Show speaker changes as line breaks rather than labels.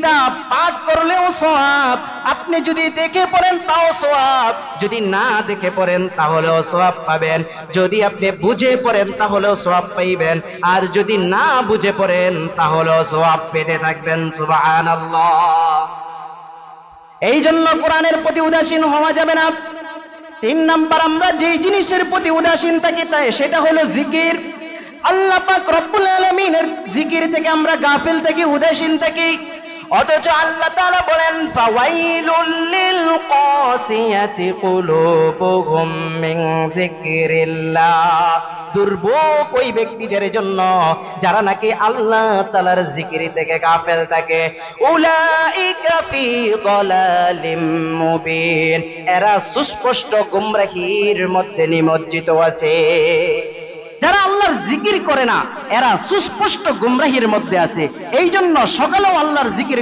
এটা পাঠ করলেও সওয়াব, আপনি যদি দেখে পড়েন তাও সওয়াব, যদি না দেখে পড়েন তাহলেও সওয়াব পাবেন, যদি আপনি বুঝে পড়েন তাহলেও সওয়াব পাইবেন, আর যদি না বুঝে পড়েন তাহলেও সওয়াব পেতে থাকবেন। সুবহানাল্লাহ। এই জন্য কোরআনের প্রতি উদাসীন হওয়া যাবে না। 3 নাম্বার, আমরা যেই জিনিসের প্রতি উদাসীন থাকি সেটা হলো জিকির। আল্লাহ পাক রব্বুল আলামিনের জিকির থেকে আমরা গাফিল থাকি, উদাসীন থাকি। অথচ আল্লাহ তাআলা বলেন ফাওয়াইলুল লিল কাসিয়াতি কুলুবুহুম মিন যিকরিল্লাহ, দুর্ভোগ ওই ব্যক্তিদের জন্য যারা নাকি আল্লাহ তাআলার জিকির থেকে গাফেল থাকে। উলাইকা ফি দালালিম মুবিন, এরা সুস্পষ্ট গুমরাহির মধ্যে নিমজ্জিত আছে। যারা আল্লাহর জিকির করে না এরা সুস্পষ্ট গুমরাহির মধ্যে আছে। এই জন্য সকালেও আল্লাহর জিকির